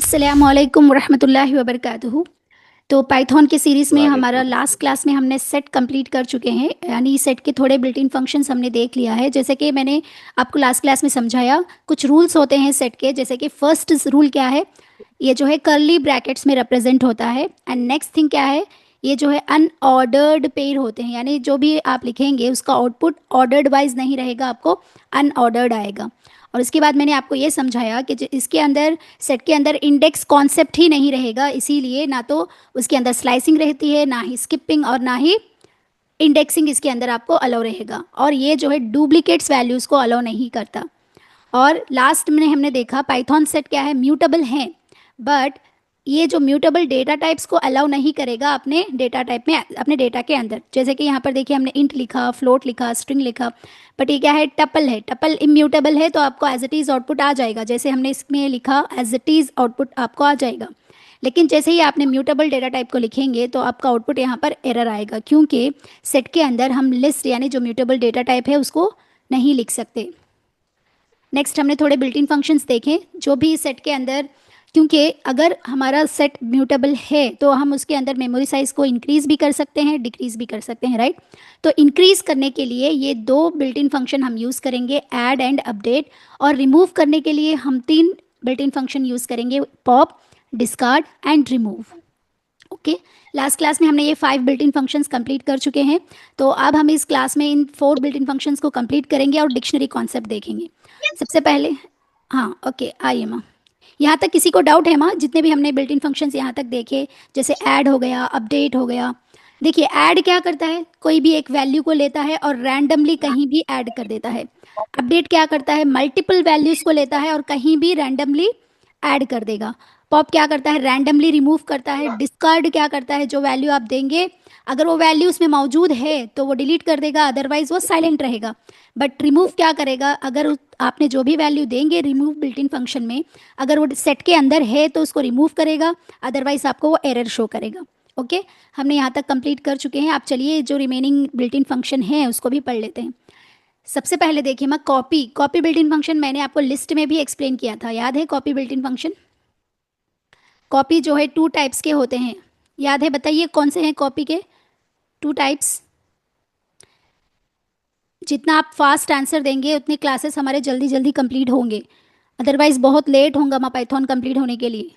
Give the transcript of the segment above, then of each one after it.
अस्सलामुअलैकुम वरहमतुल्लाहि वबरकातुहू। तो पाइथन के सीरीज़ में हमारा वालेकुम। लास्ट क्लास में हमने सेट कंप्लीट कर चुके हैं, यानी सेट के थोड़े बिल्ट इन फंक्शंस हमने देख लिया है। जैसे कि मैंने आपको लास्ट क्लास में समझाया, कुछ रूल्स होते हैं सेट के। जैसे कि फर्स्ट रूल क्या है, ये जो है कर्ली ब्रैकेट्स में रिप्रेजेंट होता है। एंड नेक्स्ट थिंग क्या है, ये जो है अनऑर्डर्ड पेयर होते हैं, यानी जो भी आप लिखेंगे उसका आउटपुट ऑर्डर्ड वाइज नहीं रहेगा, आपको अनऑर्डर्ड आएगा। और इसके बाद मैंने आपको ये समझाया कि इसके अंदर सेट के अंदर इंडेक्स कॉन्सेप्ट ही नहीं रहेगा, इसीलिए ना तो उसके अंदर स्लाइसिंग रहती है, ना ही स्किपिंग और ना ही इंडेक्सिंग इसके अंदर आपको अलाउ रहेगा। और ये जो है डुप्लीकेट्स वैल्यूज़ को अलाउ नहीं करता। और लास्ट में हमने देखा पाइथन सेट क्या है, म्यूटेबल है, बट ये जो म्यूटेबल डेटा टाइप्स को अलाउ नहीं करेगा अपने डेटा टाइप में, अपने डेटा के अंदर। जैसे कि यहाँ पर देखिए हमने इंट लिखा, फ्लोट लिखा, स्ट्रिंग लिखा, बट ये क्या है, टपल है। टपल इम्यूटेबल है, तो आपको एज इट इज़ आउटपुट आ जाएगा। जैसे हमने इसमें लिखा एज इट इज़ आउटपुट आपको आ जाएगा। लेकिन जैसे ही आपने म्यूटेबल डेटा टाइप को लिखेंगे तो आपका आउटपुट यहाँ पर एरर आएगा, क्योंकि सेट के अंदर हम लिस्ट यानी जो म्यूटेबल डेटा टाइप है उसको नहीं लिख सकते। नेक्स्ट हमने थोड़े बिल्ट इन फंक्शंस देखे जो भी सेट के अंदर, क्योंकि अगर हमारा सेट म्यूटेबल है तो हम उसके अंदर मेमोरी साइज को इंक्रीज भी कर सकते हैं, डिक्रीज भी कर सकते हैं, राइट। तो इंक्रीज करने के लिए ये दो बिल्ट इन फंक्शन हम यूज़ करेंगे, ऐड एंड अपडेट। और रिमूव करने के लिए हम तीन बिल्ट इन फंक्शन यूज़ करेंगे, pop, discard and remove. Okay, last class में हमने ये 5 बिल्ट इन फंक्शंस कंप्लीट कर चुके हैं। तो अब हम इस क्लास में इन 4 बिल्ट इन फंक्शंस को कंप्लीट करेंगे और डिक्शनरी कॉन्सेप्ट देखेंगे। सबसे पहले, हाँ ओके, आइए माँ। यहाँ तक किसी को डाउट है माँ, जितने भी हमने बिल्ट इन फंक्शंस यहाँ तक देखे, जैसे ऐड हो गया, अपडेट हो गया। देखिए ऐड क्या करता है, कोई भी एक वैल्यू को लेता है और रैंडमली कहीं भी ऐड कर देता है। अपडेट क्या करता है, मल्टीपल वैल्यूज़ को लेता है और कहीं भी रैंडमली ऐड कर देगा। पॉप क्या करता है, रैंडमली रिमूव करता है। डिस्कार्ड क्या करता है, जो वैल्यू आप देंगे अगर वो वैल्यू उसमें मौजूद है तो वो डिलीट कर देगा, अदरवाइज वो साइलेंट रहेगा। बट रिमूव क्या करेगा, अगर आपने जो भी वैल्यू देंगे रिमूव बिल्ट इन फंक्शन में, अगर वो सेट के अंदर है तो उसको रिमूव करेगा, अदरवाइज आपको वो एरर शो करेगा। ओके, हमने यहाँ तक कंप्लीट कर चुके हैं। आप चलिए जो रिमेनिंग बिल्ट इन फंक्शन है उसको भी पढ़ लेते हैं। सबसे पहले देखिए मैं copy, copy built in function मैंने आपको लिस्ट में भी एक्सप्लेन किया था, याद है। Copy built in function, copy जो है 2 टाइप्स के होते हैं, याद है, बताइए कौन से हैं कॉपी के 2 टाइप्स। जितना आप फास्ट आंसर देंगे उतने क्लासेस हमारे जल्दी जल्दी कंप्लीट होंगे, अदरवाइज बहुत लेट होगा मैं पाइथन कंप्लीट होने के लिए।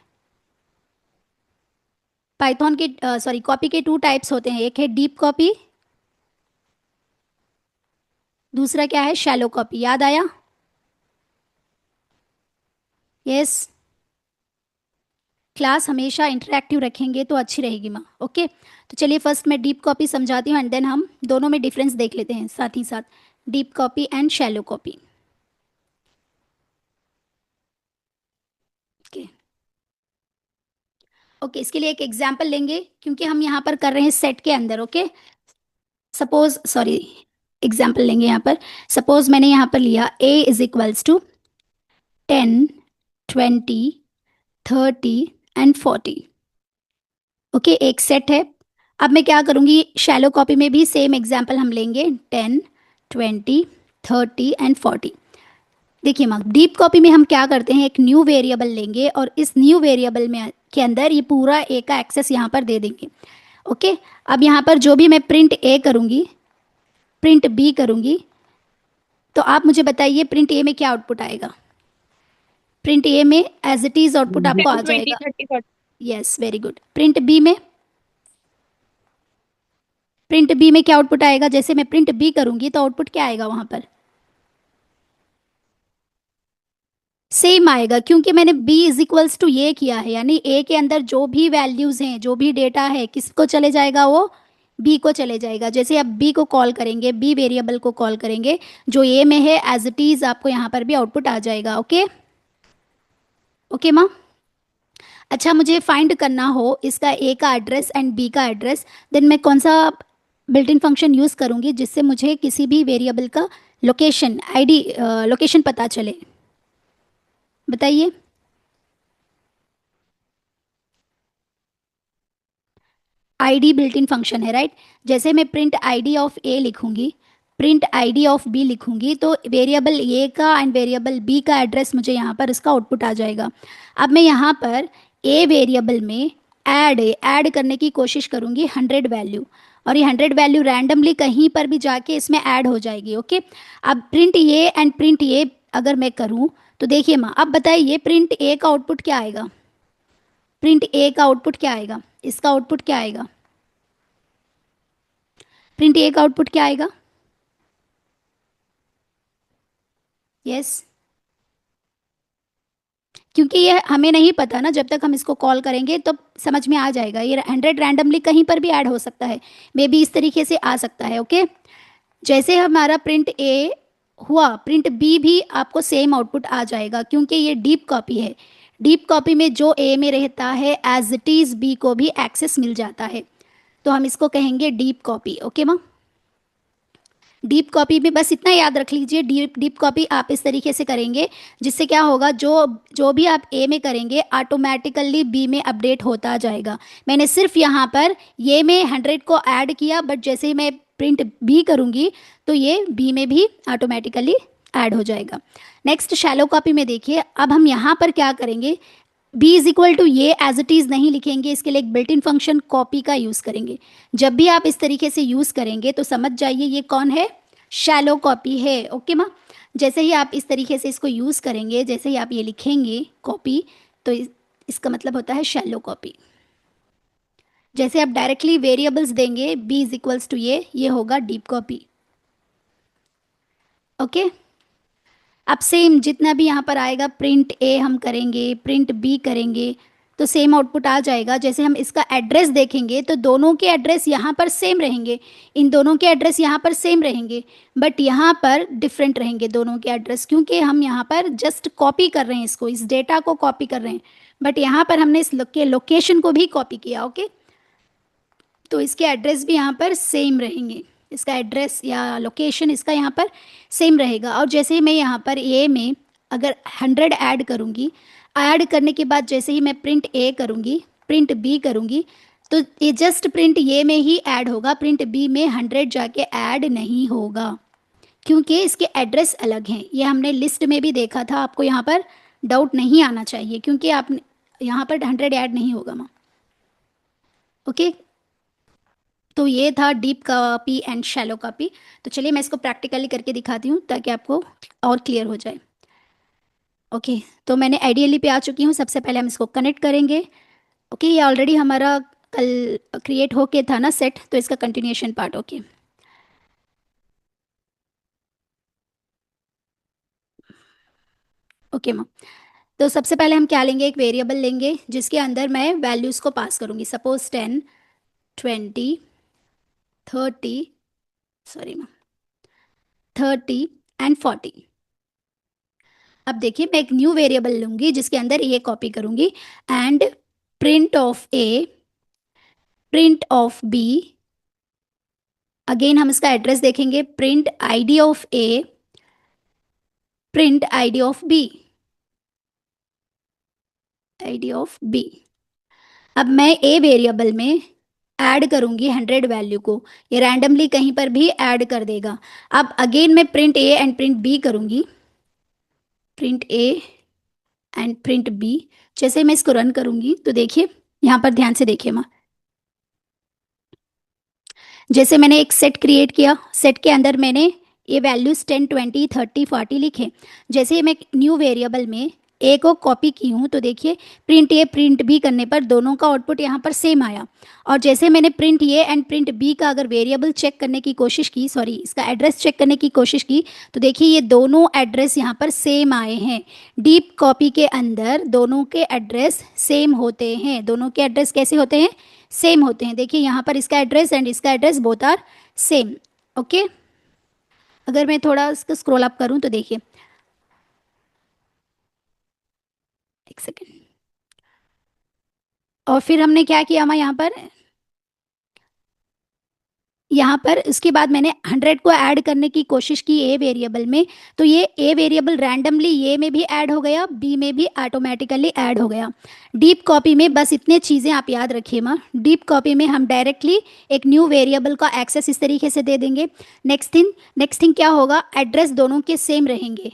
पाइथन के सॉरी कॉपी के 2 टाइप्स होते हैं, एक है डीप कॉपी, दूसरा क्या है, शैलो कॉपी। याद आया? यस, क्लास हमेशा इंटरेक्टिव रखेंगे तो अच्छी रहेगी माँ। ओके, तो चलिए फर्स्ट मैं डीप कॉपी समझाती हूँ एंड देन हम दोनों में डिफरेंस देख लेते हैं साथ ही साथ, deep copy and shallow copy. Okay okay, इसके लिए एक एग्जाम्पल लेंगे क्योंकि हम यहाँ पर कर रहे हैं सेट के अंदर। ओके, सपोज, सॉरी, एग्जाम्पल लेंगे यहाँ पर। सपोज मैंने यहाँ पर लिया a is equals to 10, 20, 30 and 40। Okay, एक सेट है। अब मैं क्या करूँगी, शैलो कॉपी में भी सेम एग्जाम्पल हम लेंगे, 10, 20, 30 एंड 40। देखिए मैम, डीप कॉपी में हम क्या करते हैं, एक न्यू वेरिएबल लेंगे और इस न्यू वेरिएबल में के अंदर ये पूरा ए का एक्सेस यहाँ पर दे देंगे। ओके, अब यहाँ पर जो भी मैं प्रिंट ए करूँगी, प्रिंट बी करूँगी, तो आप मुझे बताइए प्रिंट ए में क्या आउटपुट आएगा। प्रिंट ए में एज इट इज़ आउटपुट आपको आ 20, जाएगा। 30, 40। Yes, very good. Print B में, प्रिंट बी में क्या आउटपुट आएगा, जैसे मैं प्रिंट बी करूँगी तो आउटपुट क्या आएगा वहाँ पर, सेम आएगा, क्योंकि मैंने b इज इक्वल्स टू ये किया है, यानी a के अंदर जो भी वैल्यूज़ हैं, जो भी डेटा है, किसको चले जाएगा, वो b को चले जाएगा। जैसे आप b को कॉल करेंगे, b वेरिएबल को कॉल करेंगे, जो a में है एज इट इज़ आपको यहाँ पर भी आउटपुट आ जाएगा। ओके ओके माँ। अच्छा, मुझे फाइंड करना हो इसका a का एड्रेस एंड b का एड्रेस, देन मैं कौन सा बिल्ट इन फंक्शन यूज़ करूँगी जिससे मुझे किसी भी वेरिएबल का लोकेशन आईडी, लोकेशन पता चले, बताइए। आईडी बिल्ट इन फंक्शन है, राइट। जैसे मैं प्रिंट आईडी ऑफ ए लिखूंगी, प्रिंट आईडी ऑफ बी लिखूंगी तो वेरिएबल ए का एंड वेरिएबल बी का एड्रेस मुझे यहाँ पर इसका आउटपुट आ जाएगा। अब मैं यहाँ पर ए वेरिएबल में ऐड करने की कोशिश करूँगी 100 वैल्यू, और ये 100 वैल्यू रैंडमली कहीं पर भी जाके इसमें ऐड हो जाएगी। ओके, अब प्रिंट ये एंड प्रिंट ये अगर मैं करूँ तो देखिए माँ, अब बताइए प्रिंट ए का आउटपुट क्या आएगा? प्रिंट ए का आउटपुट क्या आएगा? इसका आउटपुट क्या आएगा? प्रिंट ए का आउटपुट क्या आएगा? यस, क्योंकि ये हमें नहीं पता ना, जब तक हम इसको कॉल करेंगे तो समझ में आ जाएगा। ये 100 रैंडमली कहीं पर भी ऐड हो सकता है, मे बी इस तरीके से आ सकता है। ओके, जैसे हमारा प्रिंट ए हुआ, प्रिंट बी भी आपको सेम आउटपुट आ जाएगा, क्योंकि ये डीप कॉपी है। डीप कॉपी में जो ए में रहता है एज इट इज़ बी को भी एक्सेस मिल जाता है, तो हम इसको कहेंगे डीप कॉपी। ओके माँ, डीप कॉपी में बस इतना याद रख लीजिए, डीप डीप कॉपी आप इस तरीके से करेंगे जिससे क्या होगा, जो जो भी आप ए में करेंगे ऑटोमेटिकली बी में अपडेट होता जाएगा। मैंने सिर्फ यहाँ पर ये में 100 को ऐड किया, बट जैसे ही मैं प्रिंट बी करूँगी तो ये बी में भी ऑटोमेटिकली ऐड हो जाएगा। नेक्स्ट शैलो कॉपी में देखिए, अब हम यहाँ पर क्या करेंगे, बी इज इक्वल टू ये एज इट इज़ नहीं लिखेंगे, इसके लिए एक बिल्ट इन फंक्शन कॉपी का यूज़ करेंगे। जब भी आप इस तरीके से यूज़ करेंगे तो समझ जाइए ये कौन है, शैलो कॉपी है। ओके माँ, जैसे ही आप इस तरीके से इसको यूज़ करेंगे, जैसे ही आप ये लिखेंगे कॉपी, तो इसका मतलब होता है शैलो कॉपी। जैसे आप डायरेक्टली वेरिएबल्स देंगे बी इज इक्वल्स टू ये होगा डीप कॉपी। ओके, अब सेम जितना भी यहाँ पर आएगा, प्रिंट ए हम करेंगे, प्रिंट बी करेंगे, तो सेम आउटपुट आ जाएगा। जैसे हम इसका एड्रेस देखेंगे तो दोनों के एड्रेस यहाँ पर सेम रहेंगे, इन दोनों के एड्रेस यहाँ पर सेम रहेंगे, बट यहाँ पर डिफरेंट रहेंगे दोनों के एड्रेस, क्योंकि हम यहाँ पर जस्ट कॉपी कर रहे हैं, इसको, इस डेटा को कॉपी कर रहे हैं, बट यहाँ पर हमने इस लोकेशन को भी कॉपी किया। ओके, तो इसके एड्रेस भी यहाँ पर सेम रहेंगे, इसका एड्रेस या लोकेशन इसका यहाँ पर सेम रहेगा। और जैसे ही मैं यहाँ पर ए में अगर 100 ऐड करूँगी, ऐड करने के बाद जैसे ही मैं प्रिंट ए करूँगी, प्रिंट बी करूँगी, तो ये जस्ट प्रिंट ए में ही ऐड होगा, प्रिंट बी में 100 जाके ऐड नहीं होगा, क्योंकि इसके एड्रेस अलग हैं। ये हमने लिस्ट में भी देखा था, आपको यहाँ पर डाउट नहीं आना चाहिए, क्योंकि आप यहाँ पर 100 ऐड नहीं होगा माँ। ओके, तो ये था deep copy and shallow copy. तो चलिए मैं इसको प्रैक्टिकली करके दिखाती हूँ ताकि आपको और क्लियर हो जाए। ओके, तो मैंने आइडियली पे आ चुकी हूँ। सबसे पहले हम इसको कनेक्ट करेंगे। ओके, ये ऑलरेडी हमारा कल क्रिएट होके था ना सेट, तो इसका continuation part. Okay, okay ma'am, तो सबसे पहले हम क्या लेंगे, एक वेरिएबल लेंगे जिसके अंदर मैं वैल्यूज़ को पास करूँगी, सपोज 10, 20, 30, सॉरी मैम, 30 एंड 40। अब देखिए मैं एक न्यू वेरिएबल लूंगी जिसके अंदर ये कॉपी करूंगी, and print of A, print of B, again हम इसका एड्रेस देखेंगे, print ID of A, print ID of B, ID of B. अब मैं ए वेरिएबल में ऐड करूंगी 100 वैल्यू को, ये रैंडमली कहीं पर भी ऐड कर देगा। अब अगेन मैं print A and print B करूंगी, print A and print B. जैसे मैं इसको रन करूंगी तो देखिए, यहाँ पर ध्यान से देखिए माँ, जैसे मैंने एक सेट क्रिएट किया, सेट के अंदर मैंने ये वैल्यूज 10, 20, 30, 40 लिखे। जैसे ही मैं न्यू वेरिएबल में ए को कॉपी की हूँ तो देखिए प्रिंट ए प्रिंट बी करने पर दोनों का आउटपुट यहाँ पर सेम आया। और जैसे मैंने print A and print B का अगर वेरिएबल चेक करने की कोशिश की, सॉरी इसका एड्रेस चेक करने की कोशिश की, तो देखिए ये दोनों एड्रेस यहाँ पर सेम आए हैं। डीप कॉपी के अंदर दोनों के एड्रेस सेम होते हैं। दोनों के एड्रेस कैसे होते हैं, सेम होते हैं। देखिए यहाँ पर इसका एड्रेस एंड इसका address both are same. Okay, अगर मैं थोड़ा इसका स्क्रॉल अप करूँ तो देखिए, एक सेकेंड, और फिर हमने क्या किया, मैं यहाँ पर यहाँ पर उसके बाद मैंने 100 को ऐड करने की कोशिश की ए वेरिएबल में, तो ये ए वेरिएबल रैंडमली ए में भी ऐड हो गया, बी में भी ऑटोमेटिकली ऐड हो गया। डीप कॉपी में बस इतने चीज़ें आप याद रखिए माँ, डीप कॉपी में हम डायरेक्टली एक न्यू वेरिएबल का एक्सेस इस तरीके से दे देंगे। नेक्स्ट थिंग क्या होगा, एड्रेस दोनों के सेम रहेंगे,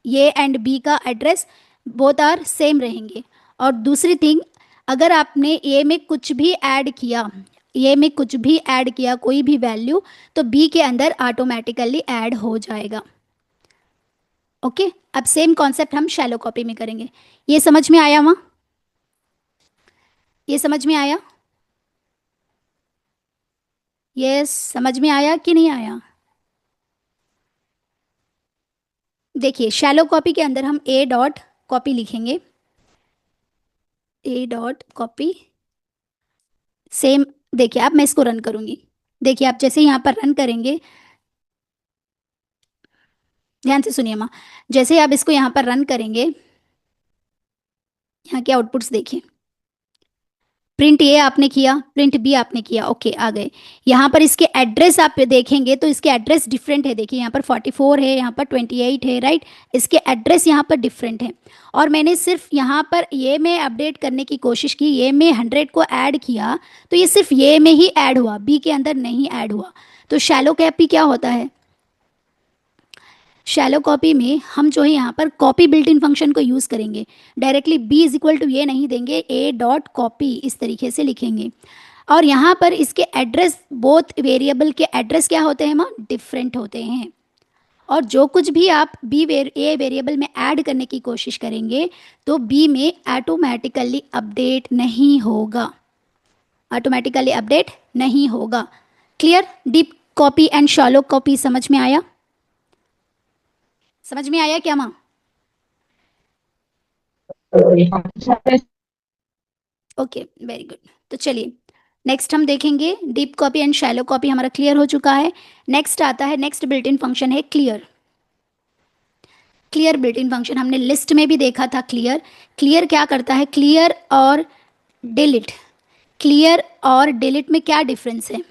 ए एंड बी का एड्रेस बोथ आर सेम रहेंगे। और दूसरी थिंग, अगर आपने ए में कुछ भी ऐड किया, ए में कुछ भी ऐड किया कोई भी वैल्यू, तो बी के अंदर ऑटोमेटिकली ऐड हो जाएगा। ओके, अब सेम कॉन्सेप्ट हम शैलो कॉपी में करेंगे। ये समझ में आया माँ? ये समझ में आया? यस, समझ में आया कि नहीं आया? देखिए शैलो कॉपी के अंदर हम ए डॉट कॉपी लिखेंगे, ए डॉट कॉपी सेम। देखिए अब मैं इसको रन करूंगी, देखिए आप जैसे यहाँ पर रन करेंगे, ध्यान से सुनिए माँ, जैसे आप इसको यहाँ पर रन करेंगे, यहाँ के आउटपुट्स देखिए, प्रिंट ए आपने किया, प्रिंट बी आपने किया, ओके आ गए। यहाँ पर इसके एड्रेस आप देखेंगे तो इसके एड्रेस डिफरेंट है, देखिए यहाँ पर 44 है, यहाँ पर 28 है, राइट, इसके एड्रेस यहाँ पर डिफरेंट है। और मैंने सिर्फ यहाँ पर ये में अपडेट करने की कोशिश की, ये में 100 को ऐड किया, तो ये सिर्फ ये में ही ऐड हुआ, बी के अंदर नहीं ऐड हुआ। तो शैलो कॉपी क्या होता है, शैलो कॉपी में हम जो है यहाँ पर कॉपी बिल्ट इन फंक्शन को यूज़ करेंगे, directly B is equal to ये नहीं देंगे, ए डॉट कॉपी इस तरीके से लिखेंगे। और यहाँ पर इसके एड्रेस, बोथ वेरिएबल के एड्रेस क्या होते हैं माँ, डिफरेंट होते हैं। और जो कुछ भी आप ए वेरिएबल में ऐड करने की कोशिश करेंगे तो बी में ऑटोमेटिकली अपडेट नहीं होगा, ऑटोमेटिकली अपडेट नहीं होगा। Clear? Deep copy and shallow copy समझ में आया? समझ में आया क्या माँ? Okay, very good. तो चलिए नेक्स्ट हम देखेंगे, deep copy and shallow copy हमारा क्लियर हो चुका है। नेक्स्ट आता है, नेक्स्ट बिल्ट इन फंक्शन है clear. Clear built in function हमने लिस्ट में भी देखा था। क्लियर, क्लियर क्या करता है, क्लियर और डिलीट, क्लियर और डिलीट में क्या डिफरेंस है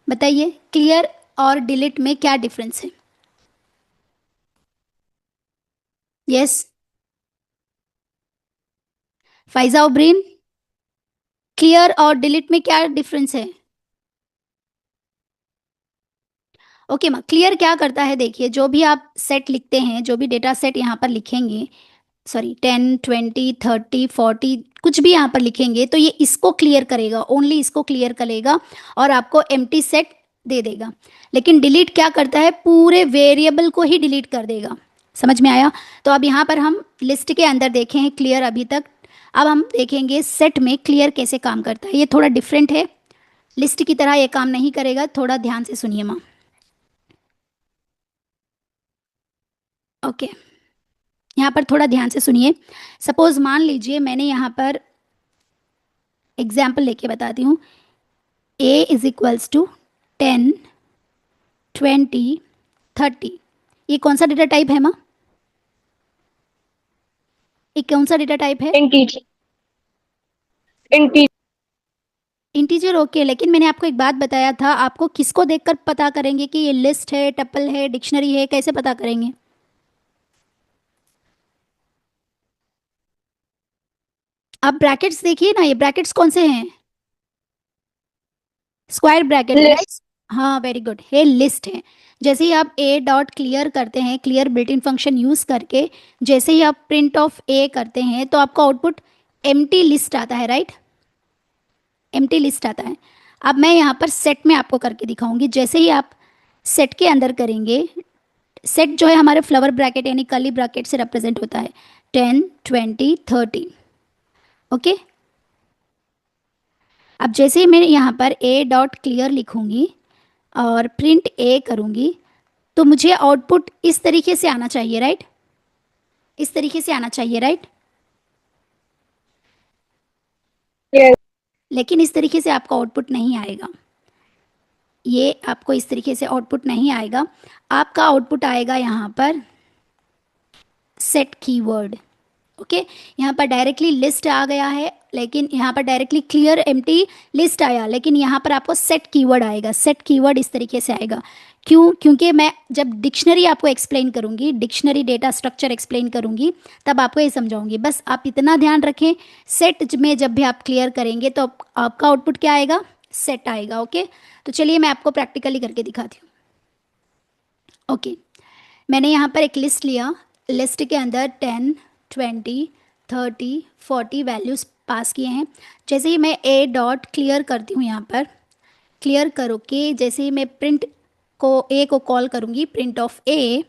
बताइए, क्लियर और डिलीट में क्या डिफरेंस है? यस, फाइजा ओब्रीन, क्लियर और डिलीट में क्या डिफरेंस है? ओके माँ, क्लियर क्या करता है, देखिए जो भी आप सेट लिखते हैं, जो भी डेटा सेट यहाँ पर लिखेंगे, सॉरी 10 20 30 40 कुछ भी यहाँ पर लिखेंगे, तो ये इसको क्लियर करेगा, ओनली इसको क्लियर करेगा और आपको एम्प्टी सेट दे देगा। लेकिन डिलीट क्या करता है, पूरे वेरिएबल को ही डिलीट कर देगा। समझ में आया? तो अब यहाँ पर हम लिस्ट के अंदर देखे हैं क्लियर अभी तक, अब हम देखेंगे सेट में क्लियर कैसे काम करता है। ये थोड़ा डिफरेंट है, लिस्ट की तरह ये काम नहीं करेगा, थोड़ा ध्यान से सुनिए माँ। ओके, यहाँ पर थोड़ा ध्यान से सुनिए। सपोज मान लीजिए मैंने यहाँ पर एग्जाम्पल लेके बताती हूँ, ए इज इक्वल्स टू 10 20 30, ये कौन सा डेटा टाइप है माँ? ये कौन सा डेटा टाइप है? इंटीजर। इंटीजर। Integer, okay. लेकिन मैंने आपको एक बात बताया था, आपको किसको देखकर पता करेंगे कि ये लिस्ट है, टपल है, डिक्शनरी है, कैसे पता करेंगे? आप ब्रैकेट्स देखिए ना, ये ब्रैकेट्स कौन से हैं? Square bracket, right? लिस्ट। हाँ वेरी गुड, ये लिस्ट है। जैसे ही आप ए डॉट क्लियर करते हैं, clear built in function use करके, जैसे ही आप प्रिंट ऑफ ए करते हैं तो आपका आउटपुट एम्प्टी लिस्ट आता है, राइट? एम्प्टी लिस्ट आता है। अब मैं यहाँ पर सेट में आपको करके दिखाऊंगी। जैसे ही आप सेट के अंदर करेंगे, सेट जो है हमारे फ्लावर ब्रैकेट यानी कर्ली ब्रैकेट से रिप्रेजेंट होता है, 10 20 30, ओके। अब जैसे ही मैं यहाँ पर ए डॉट क्लियर लिखूंगी और प्रिंट ए करूंगी, तो मुझे आउटपुट इस तरीके से आना चाहिए, राइट? इस तरीके से आना चाहिए, राइट? यस। लेकिन इस तरीके से आपका आउटपुट नहीं आएगा, ये आपको इस तरीके से आउटपुट नहीं आएगा। आपका आउटपुट आएगा यहाँ पर सेट कीवर्ड, ओके, यहाँ पर डायरेक्टली लिस्ट आ गया है, लेकिन यहाँ पर डायरेक्टली क्लियर एम्प्टी लिस्ट आया, लेकिन यहाँ पर आपको सेट कीवर्ड आएगा। सेट कीवर्ड इस तरीके से आएगा। क्यों? क्योंकि मैं जब डिक्शनरी आपको एक्सप्लेन करूँगी, डिक्शनरी डेटा स्ट्रक्चर एक्सप्लेन करूँगी, तब आपको ये समझाऊंगी। बस आप इतना ध्यान रखें, सेट में जब भी आप क्लियर करेंगे तो आपका आउटपुट क्या आएगा? सेट आएगा। ओके, तो चलिए मैं आपको प्रैक्टिकली करके दिखाती हूँ। ओके, मैंने यहाँ पर एक लिस्ट लिया। लिस्ट के अंदर 10, 20, 30, 40 वैल्यूज़ पास किए हैं। जैसे ही मैं ए डॉट क्लियर करती हूँ, यहाँ पर क्लियर करो कि जैसे ही मैं प्रिंट को ए को कॉल करूँगी, प्रिंट ऑफ ए,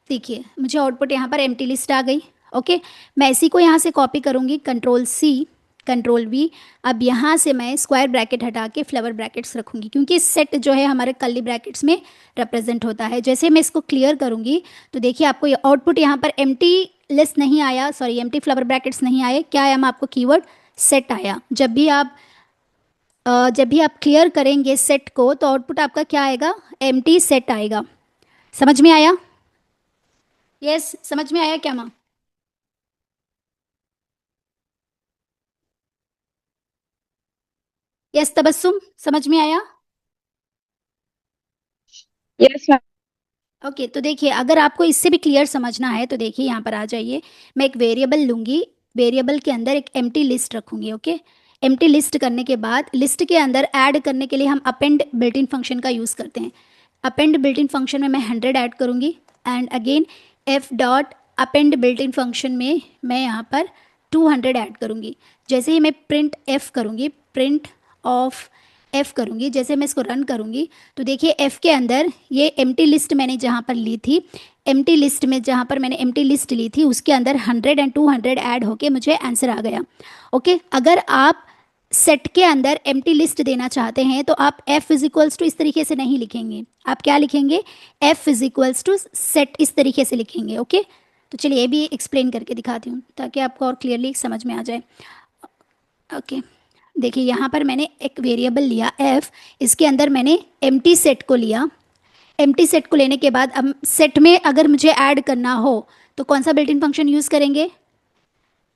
देखिए मुझे आउटपुट यहाँ पर एम्प्टी लिस्ट आ गई। ओके, मैं इसी को यहाँ से कॉपी करूँगी, कंट्रोल सी, कंट्रोल वी। अब यहाँ से मैं स्क्वायर ब्रैकेट हटा के फ्लावर ब्रैकेट्स रखूँगी, क्योंकि सेट जो है हमारे कर्ली ब्रैकेट्स में रिप्रेजेंट होता है। जैसे मैं इसको क्लियर करूँगी तो देखिए आपको ये आउटपुट यहाँ पर एम्प्टी लिस्ट नहीं आया, सॉरी एम्प्टी फ्लावर ब्रैकेट्स नहीं आए। क्या आया? आपको कीवर्ड सेट आया। जब भी आप क्लियर करेंगे सेट को तो आउटपुट आपका क्या आएगा? एम्प्टी सेट आएगा। समझ में आया? यस, समझ में आया क्या माँ? यस तबस्सुम, समझ में आया? Yes ma'am. ओके, तो देखिए अगर आपको इससे भी क्लियर समझना है तो देखिए यहाँ पर आ जाइए। मैं एक वेरिएबल लूँगी, वेरिएबल के अंदर एक एम्प्टी लिस्ट रखूँगी। ओके, एम्प्टी लिस्ट करने के बाद लिस्ट के अंदर ऐड करने के लिए हम अपेंड बिल्ट इन फंक्शन का यूज़ करते हैं। अपेंड बिल्ट इन फंक्शन में मैं 100 ऐड करूँगी, and again F dot append built in function में मैं यहाँ पर 200 ऐड करूँगी। जैसे ही मैं प्रिंट एफ करूँगी, प्रिंट ऑफ एफ करूँगी, जैसे मैं इसको रन करूँगी तो देखिए एफ के अंदर ये एम्प्टी लिस्ट मैंने जहाँ पर ली थी, एम्प्टी लिस्ट में जहाँ पर मैंने एम्प्टी लिस्ट ली थी उसके अंदर 100 एंड 200 ऐड होके मुझे आंसर आ गया। ओके, अगर आप सेट के अंदर एम्प्टी लिस्ट देना चाहते हैं तो आप एफ इज इक्वल्स टू इस तरीके से नहीं लिखेंगे, आप क्या लिखेंगे? F is equals to set, इस तरीके से लिखेंगे। ओके, तो चलिए ये भी एक्सप्लेन करके दिखाती हूँ ताकि आपको और क्लियरली समझ में आ जाए। ओके, देखिए यहाँ पर मैंने एक वेरिएबल लिया f, इसके अंदर मैंने एम्प्टी सेट को लिया। एम्प्टी सेट को लेने के बाद अब सेट में अगर मुझे ऐड करना हो तो कौन सा बिल्ट इन फंक्शन यूज़ करेंगे?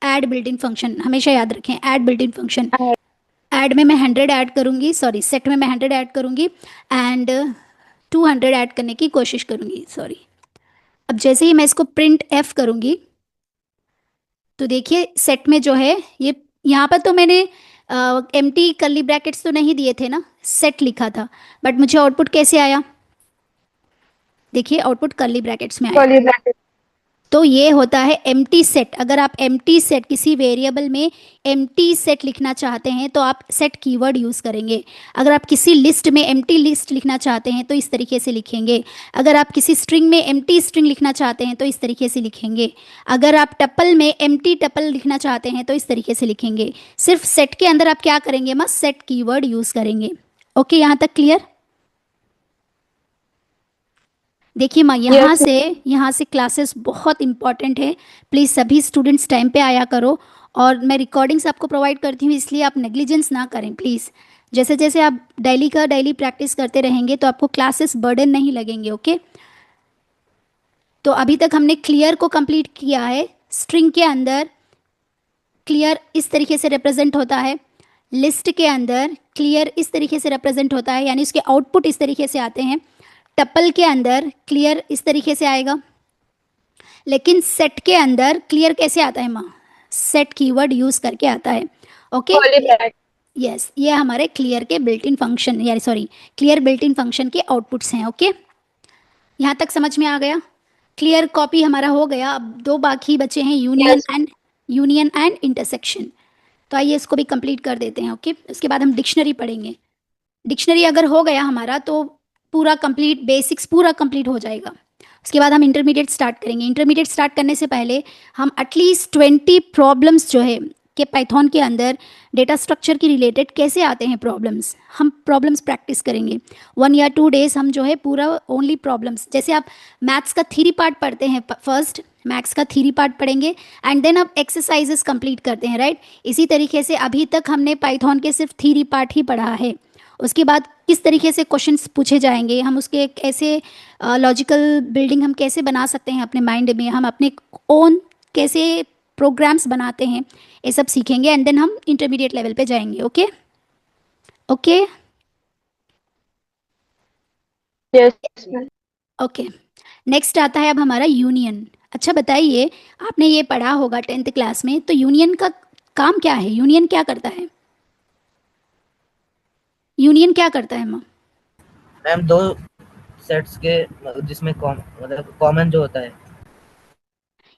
ऐड बिल्ट इन फंक्शन, हमेशा याद रखें, add built in function. Add में मैं 100 ऐड करूँगी, सॉरी सेट में मैं 100 ऐड करूँगी एंड 200 ऐड करने की कोशिश करूँगी, सॉरी। अब जैसे ही मैं इसको प्रिंट एफ करूँगी तो देखिए सेट में जो है ये, यहाँ पर तो मैंने एम्प्टी कर्ली ब्रैकेट्स तो नहीं दिए थे ना, सेट लिखा था, बट मुझे आउटपुट कैसे आया? देखिए आउटपुट कर्ली ब्रैकेट्स में आया। Curly bracket. तो ये होता है एम्प्टी सेट। अगर आप एम्प्टी सेट, किसी वेरिएबल में एम्प्टी सेट लिखना चाहते हैं तो आप सेट कीवर्ड यूज़ करेंगे। अगर आप किसी लिस्ट में एम्प्टी लिस्ट लिखना चाहते हैं तो इस तरीके से लिखेंगे। अगर आप किसी स्ट्रिंग में एम्प्टी स्ट्रिंग लिखना चाहते हैं तो इस तरीके से लिखेंगे। अगर आप टपल में एम्प्टी टपल लिखना चाहते हैं तो इस तरीके से लिखेंगे। सिर्फ सेट के अंदर आप क्या करेंगे? मस्त सेट कीवर्ड यूज़ करेंगे। ओके, यहाँ तक क्लियर? देखिए माँ, यस। यहाँ से क्लासेस बहुत इंपॉर्टेंट है। प्लीज़ सभी स्टूडेंट्स टाइम पे आया करो, और मैं रिकॉर्डिंग्स आपको प्रोवाइड करती हूँ, इसलिए आप नेग्लिजेंस ना करें प्लीज़। जैसे जैसे आप डेली प्रैक्टिस करते रहेंगे तो आपको क्लासेस बर्डन नहीं लगेंगे। ओके, तो अभी तक हमने क्लियर को कंप्लीट किया है। स्ट्रिंग के अंदर क्लियर इस तरीके से रिप्रेजेंट होता है, लिस्ट के अंदर क्लियर इस तरीके से रिप्रेजेंट होता है, यानी उसके आउटपुट इस तरीके से आते हैं। टपल के अंदर क्लियर इस तरीके से आएगा, लेकिन सेट के अंदर क्लियर कैसे आता है माँ? सेट कीवर्ड यूज करके आता है। Okay, curly bracket. यस, ये हमारे क्लियर के बिल्ट इन फंक्शन, यानी sorry clear built in function के आउटपुट्स हैं। ओके, यहाँ तक समझ में आ गया? क्लियर कॉपी हमारा हो गया। अब दो बाकी बचे हैं, यस। Union and intersection. तो आइए इसको भी कंप्लीट कर देते हैं। ओके, उसके बाद हम डिक्शनरी पढ़ेंगे। डिक्शनरी अगर हो गया हमारा तो पूरा कंप्लीट, बेसिक्स पूरा कंप्लीट हो जाएगा। उसके बाद हम इंटरमीडिएट स्टार्ट करेंगे। इंटरमीडिएट स्टार्ट करने से पहले हम एटलीस्ट 20 प्रॉब्लम्स जो है कि पाइथन के अंदर डेटा स्ट्रक्चर की रिलेटेड कैसे आते हैं प्रॉब्लम्स, हम प्रॉब्लम्स प्रैक्टिस करेंगे। 1 या 2 डेज हम जो है पूरा ओनली प्रॉब्लम्स, जैसे आप मैथ्स का थ्योरी पार्ट पढ़ते हैं, फर्स्ट मैथ्स का थ्योरी पार्ट पढ़ेंगे एंड देन आप एक्सरसाइजेस कंप्लीट करते हैं, राइट? इसी तरीके से अभी तक हमने पाइथन के सिर्फ थ्योरी पार्ट ही पढ़ा है। उसके बाद किस तरीके से क्वेश्चंस पूछे जाएंगे, हम उसके कैसे लॉजिकल बिल्डिंग हम कैसे बना सकते हैं अपने माइंड में, हम अपने ओन कैसे प्रोग्राम्स बनाते हैं, ये सब सीखेंगे एंड देन हम इंटरमीडिएट लेवल पे जाएंगे। Okay okay yes ma'am. Okay. Next आता है अब हमारा यूनियन। अच्छा बताइए, आपने ये पढ़ा होगा 10th क्लास में, तो यूनियन का काम क्या है? यूनियन क्या करता है? यूनियन क्या करता है माँ? मैम दो सेट्स के जिसमें मतलब कॉमन जो होता है।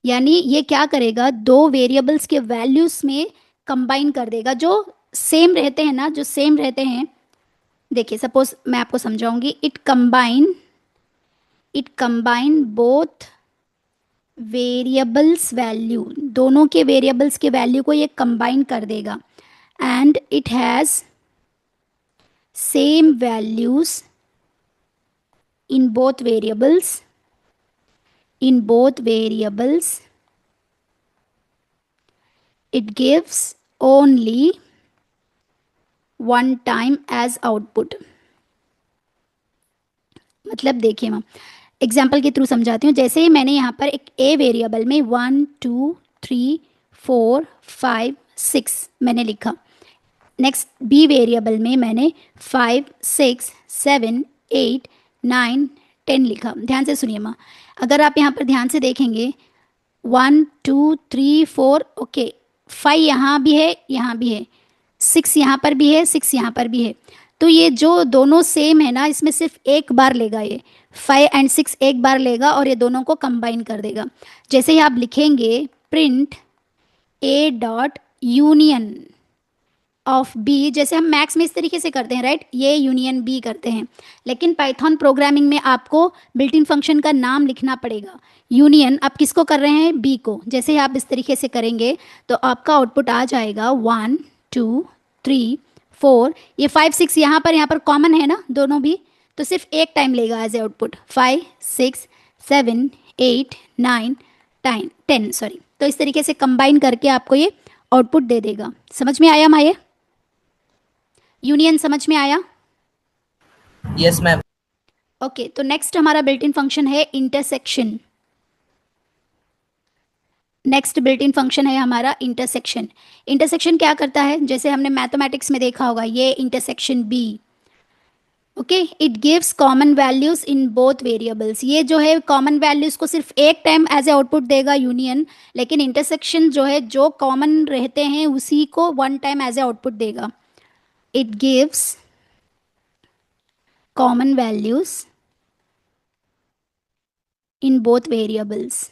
यानी ये क्या करेगा, दो वेरिएबल्स के वैल्यूज में कंबाइन कर देगा, जो सेम रहते हैं ना, जो सेम रहते हैं। देखिए सपोज मैं आपको समझाऊंगी, it combine both variables value, दोनों के वेरिएबल्स के वैल्यू को ये कंबाइन कर देगा and it has same values in both variables. It gives only one time as output. मतलब देखिए मैम, एग्जाम्पल के थ्रू समझाती हूँ। जैसे ही मैंने यहाँ पर एक ए वेरिएबल में 1 2 3 4 5 6 मैंने लिखा, नेक्स्ट बी वेरिएबल में मैंने 5 6 7 8 9 10 लिखा। ध्यान से सुनिए माँ, अगर आप यहाँ पर ध्यान से देखेंगे 1 2 3 4 ओके, 5 यहाँ भी है, यहाँ भी है, 6 यहाँ पर भी है, 6 यहाँ पर भी है। तो ये जो दोनों सेम है ना, इसमें सिर्फ एक बार लेगा, ये 5 एंड 6 एक बार लेगा और ये दोनों को कंबाइन कर देगा। जैसे ही आप लिखेंगे print A dot union of B, जैसे हम मैथ्स में इस तरीके से करते हैं राइट, ये यूनियन बी करते हैं, लेकिन पाइथन प्रोग्रामिंग में आपको बिल्ट इन फंक्शन का नाम लिखना पड़ेगा। यूनियन आप किसको कर रहे हैं? बी को। जैसे ही आप इस तरीके से करेंगे तो आपका आउटपुट आ जाएगा 1 2 3 4, ये 5 6 यहाँ पर कॉमन है ना दोनों भी, तो सिर्फ एक टाइम लेगा एज ए आउटपुट 5 6 7 8 9 10 सॉरी। तो इस तरीके से कंबाइन करके आपको ये आउटपुट दे देगा। समझ में आया माये? यूनियन समझ में आया? Yes ma'am. ओके, तो नेक्स्ट हमारा बिल्ट इन फंक्शन है intersection. Next built in function है हमारा इंटरसेक्शन। इंटरसेक्शन क्या करता है? जैसे हमने मैथमेटिक्स में देखा होगा, ये intersection B, okay, it gives common values in both variables. ये जो है कॉमन वैल्यूज को सिर्फ एक टाइम एज ए आउटपुट देगा यूनियन, लेकिन इंटरसेक्शन जो है जो कॉमन रहते हैं उसी को one time as a output देगा। it gives common values in both variables।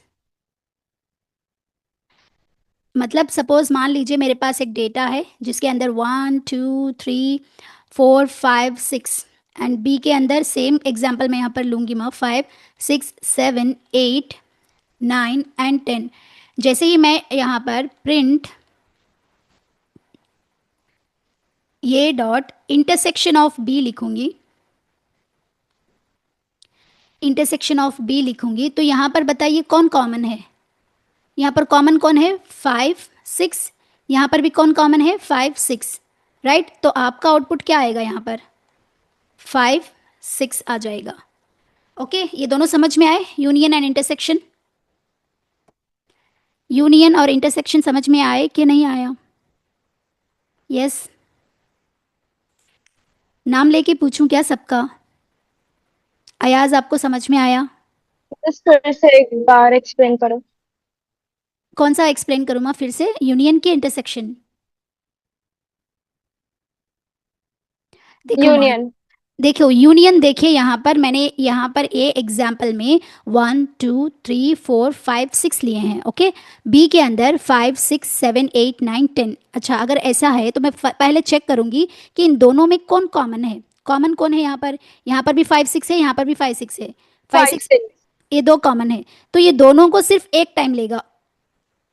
मतलब सपोज मान लीजिए मेरे पास एक डेटा है जिसके अंदर 1 2 3 4 5 6 एंड बी के अंदर सेम एग्जांपल मैं यहाँ पर लूँगी मैं 5 6 7 8 9 एंड 10। जैसे ही मैं यहाँ पर प्रिंट ये डॉट इंटरसेक्शन ऑफ बी लिखूंगी, इंटरसेक्शन ऑफ बी लिखूंगी, तो यहाँ पर बताइए कौन कॉमन है? यहाँ पर कॉमन कौन है? 5 6। यहाँ पर भी कौन कॉमन है? 5 6 राइट। तो आपका आउटपुट क्या आएगा? यहाँ पर 5 6 आ जाएगा। ओके, ये दोनों समझ में आए? यूनियन एंड इंटरसेक्शन, यूनियन और इंटरसेक्शन समझ में आए कि नहीं आया? यस नाम लेके पूछूं क्या सबका? अयाज आपको समझ में आया? बस फिर से एक बार एक्सप्लेन करो। कौन सा एक्सप्लेन करूँ मैं फिर से? यूनियन की इंटरसेक्शन? देखो यूनियन। देखो यूनियन, देखिए यहाँ पर मैंने यहाँ पर ए एग्जाम्पल में 1 2 3 4 5 6 लिए हैं, ओके। बी के अंदर 5 6 7 8 9 10। अच्छा, अगर ऐसा है तो मैं पहले चेक करूँगी कि इन दोनों में कौन कॉमन है। कॉमन कौन है यहाँ पर? यहाँ पर भी 5 6 है, यहाँ पर भी 5 6 है, 5 6 ये दो कॉमन है, तो ये दोनों को सिर्फ एक टाइम लेगा,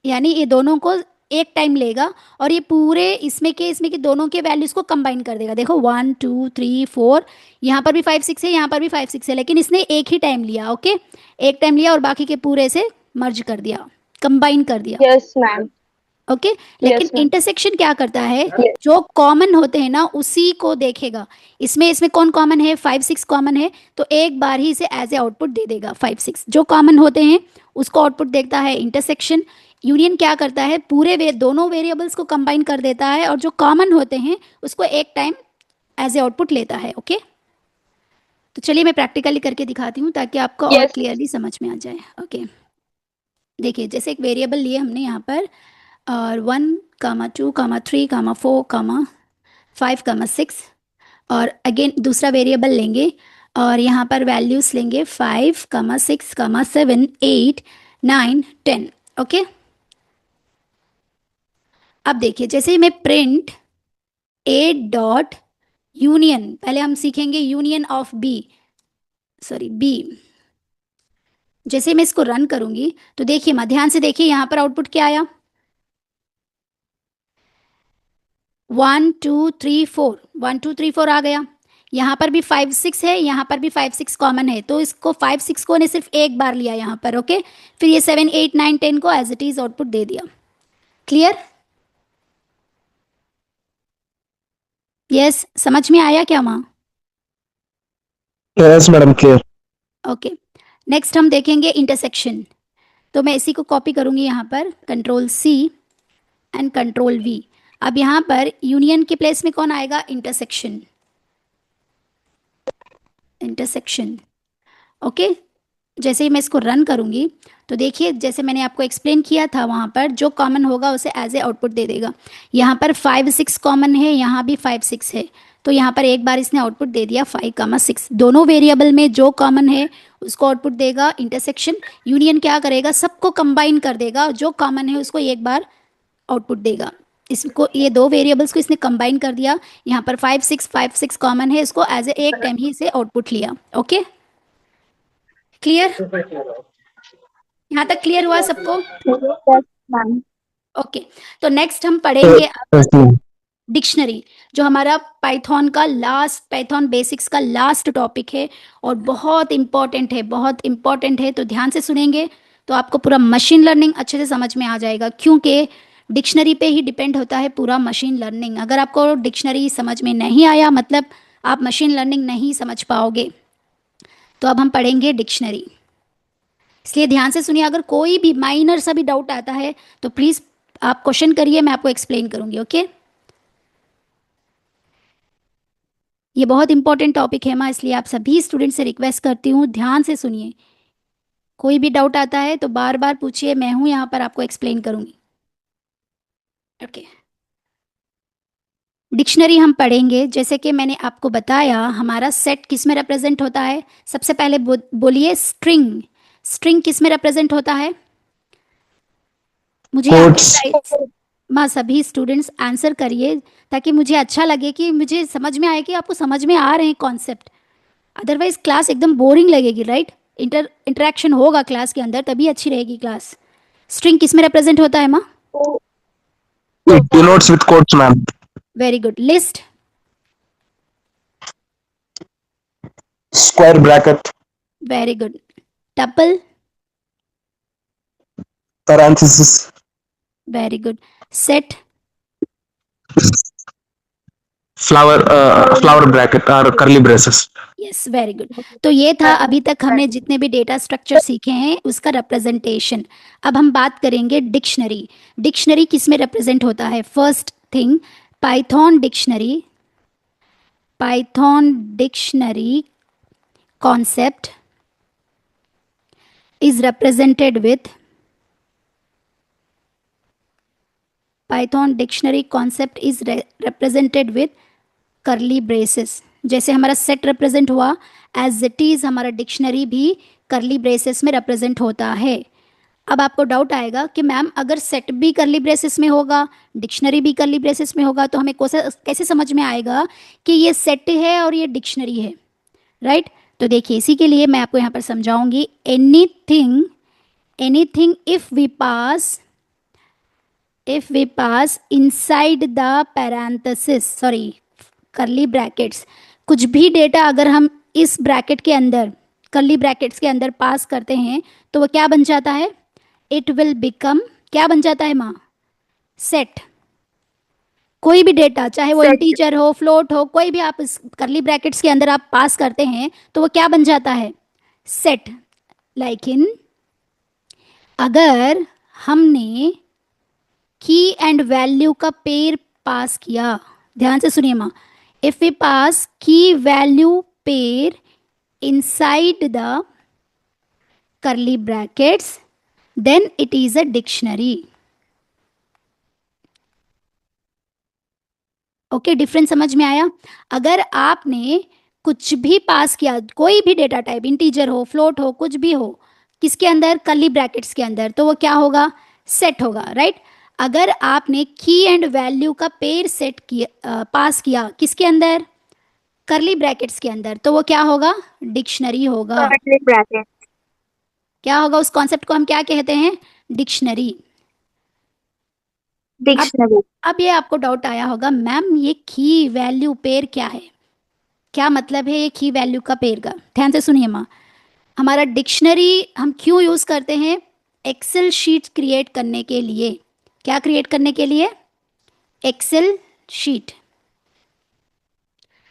यानी ये दोनों को एक टाइम लेगा और ये पूरे इसमें के दोनों के वैल्यूज को कंबाइन कर देगा। देखो 1 2 3 4, यहाँ पर भी 5 6 है, यहाँ पर भी 5 6 है, लेकिन इसने एक ही टाइम लिया, ओके, एक टाइम लिया और बाकी के पूरे से मर्ज कर दिया, कंबाइन कर दिया। Yes ma'am. ओके, लेकिन इंटरसेक्शन क्या करता है? जो कॉमन होते हैं ना उसी को देखेगा। इसमें कौन कॉमन है? 5 6 कॉमन है, तो एक बार ही इसे एज ए आउटपुट दे देगा। 5 6 जो कॉमन होते हैं उसको आउटपुट देखता है इंटरसेक्शन, यूनियन क्या करता है, दोनों वेरिएबल्स को कंबाइन कर देता है और जो कॉमन होते हैं उसको एक टाइम एज ए आउटपुट लेता है। ओके, तो चलिए मैं प्रैक्टिकली करके दिखाती हूँ ताकि आपको और यस। क्लियरली समझ में आ जाए। ओके, देखिए जैसे एक वेरिएबल लिए हमने यहाँ पर, और 1, 2, 3, 4, 5, 6, और अगेन दूसरा वेरिएबल लेंगे और यहाँ पर वैल्यूज लेंगे 5, 6, 7, 8, 9, 10। ओके, अब देखिए जैसे मैं प्रिंट ए डॉट यूनियन, पहले हम सीखेंगे union of B, sorry B. जैसे मैं इसको रन करूंगी तो देखिए ध्यान से देखिए यहाँ पर आउटपुट क्या आया, 1, 2, 3, 4 आ गया। यहाँ पर भी 5, 6 है, यहाँ पर भी 5, 6 कॉमन है, तो इसको 5, 6 को ने सिर्फ एक बार लिया यहाँ पर। ओके, फिर ये 7, 8, 9, 10 को एज इट इज आउटपुट दे दिया। क्लियर? यस, समझ में आया क्या माँ? Yes madam, clear. Okay, next हम देखेंगे इंटरसेक्शन। तो मैं इसी को कॉपी करूंगी यहाँ पर, Ctrl+C एंड Ctrl+V। अब यहाँ पर यूनियन के प्लेस में कौन आएगा, इंटरसेक्शन। इंटरसेक्शन। ओके, जैसे ही मैं इसको रन करूंगी तो देखिए जैसे मैंने आपको एक्सप्लेन किया था, वहाँ पर जो कॉमन होगा उसे एज ए आउटपुट दे देगा। यहाँ पर 5, 6 कॉमन है, यहाँ भी 5, 6 है, तो यहाँ पर एक बार इसने आउटपुट दे दिया 5, 6। दोनों वेरिएबल में जो कॉमन है उसको आउटपुट देगा इंटरसेक्शन। यूनियन क्या करेगा, सबको कंबाइन कर देगा, जो कॉमन है उसको एक बार आउटपुट देगा। इसको ये दो वेरिएबल्स को इसने कंबाइन कर दिया, यहाँ पर 5, 6 कॉमन है, इसको एज ए एक टाइम ही इसे आउटपुट लिया। Okay, clear? यहाँ तक क्लियर हुआ सबको? Yes ma'am. ओके, तो नेक्स्ट हम पढ़ेंगे यस मैम। डिक्शनरी, जो हमारा पाइथन बेसिक्स का लास्ट टॉपिक है और बहुत इंपॉर्टेंट है, बहुत इंपॉर्टेंट है। तो ध्यान से सुनेंगे तो आपको पूरा मशीन लर्निंग अच्छे से समझ में आ जाएगा, क्योंकि डिक्शनरी पे ही डिपेंड होता है पूरा मशीन लर्निंग। अगर आपको डिक्शनरी समझ में नहीं आया मतलब आप मशीन लर्निंग नहीं समझ पाओगे। तो अब हम पढ़ेंगे डिक्शनरी, इसलिए ध्यान से सुनिए। अगर कोई भी माइनर सा भी डाउट आता है तो प्लीज़ आप क्वेश्चन करिए, मैं आपको एक्सप्लेन करूंगी। ओके, ये बहुत इंपॉर्टेंट टॉपिक है माँ, इसलिए आप सभी स्टूडेंट से रिक्वेस्ट करती हूँ ध्यान से सुनिए। कोई भी डाउट आता है तो बार बार पूछिए, मैं हूं यहाँ पर आपको एक्सप्लेन करूंगी। ओके, डिक्शनरी हम पढ़ेंगे। जैसे कि मैंने आपको बताया हमारा सेट किस में रिप्रेजेंट होता है, सबसे पहले बोलिए स्ट्रिंग। स्ट्रिंग किस में रिप्रेजेंट होता है? मुझे आपकी Quotes. स्लाइड्स माँ सभी स्टूडेंट्स आंसर करिए ताकि मुझे अच्छा लगे कि मुझे समझ में आए कि आपको समझ में आ रहे हैं कॉन्सेप्ट। अदरवाइज क्लास एकदम बोरिंग लगेगी, राइट? इंटरेक्शन होगा क्लास के अंदर तभी अच्छी रहेगी क्लास। स्ट्रिंग किस में रिप्रेजेंट होता है माँ? It denotes with quotes, ma'am. Very good. List? Square bracket, very good. Tuple? parenthesis, very good. Set? flower bracket or curly braces. Yes, very good. तो ये था अभी तक हमने जितने भी डेटा स्ट्रक्चर सीखे हैं उसका रिप्रेजेंटेशन। अब हम बात करेंगे डिक्शनरी। डिक्शनरी किस में रिप्रेजेंट होता है? First thing, Python dictionary. Python dictionary concept is represented with Python dictionary concept is represented with curly braces। जैसे हमारा सेट रिप्रेजेंट हुआ एज इट इज हमारा डिक्शनरी भी करली ब्रेसेस में रिप्रेजेंट होता है। अब आपको डाउट आएगा कि मैम अगर सेट भी करली ब्रेसेस में होगा, डिक्शनरी भी करली ब्रेसेस में होगा, तो हमें कैसे समझ में आएगा कि ये सेट है और ये डिक्शनरी है, राइट? तो देखिए इसी के लिए मैं आपको यहाँ पर समझाऊंगी। Anything if we pass inside the parenthesis, sorry curly brackets, कुछ भी डेटा अगर हम इस ब्रैकेट के अंदर, करली ब्रैकेट्स के अंदर पास करते हैं तो वो क्या बन जाता है? इट विल बिकम, क्या बन जाता है माँ? सेट। कोई भी डेटा चाहे वो इंटीजर हो, फ्लोट हो, कोई भी आप इस करली ब्रैकेट्स के अंदर आप पास करते हैं तो वो क्या बन जाता है? सेट। लेकिन अगर हमने की एंड वैल्यू का पेयर पास किया, ध्यान से सुनिए माँ, इफ वी पास की value pair inside the curly brackets then it is a dictionary. Okay, difference समझ में आया? अगर आपने कुछ भी पास किया, कोई भी डेटा टाइप, इंटीजर हो, फ्लोट हो, कुछ भी हो, किसके अंदर, कर्ली ब्रैकेट्स के अंदर, तो वो क्या होगा, सेट होगा, राइट? अगर आपने की एंड वैल्यू का पेयर सेट किया, पास किया किसके अंदर, कर्ली ब्रैकेट्स के अंदर, तो वो क्या होगा, डिक्शनरी होगा। curly bracket, क्या होगा, उस कॉन्सेप्ट को हम क्या कहते हैं, डिक्शनरी। अब dictionary. अब ये आपको डाउट आया होगा, मैम ये की वैल्यू पेयर क्या है, क्या मतलब है ये की वैल्यू का पेयर का? ध्यान से सुनिए माँ, हमारा डिक्शनरी हम क्यों यूज करते हैं, एक्सेल शीट क्रिएट करने के लिए। क्या क्रिएट करने के लिए, एक्सेल शीट।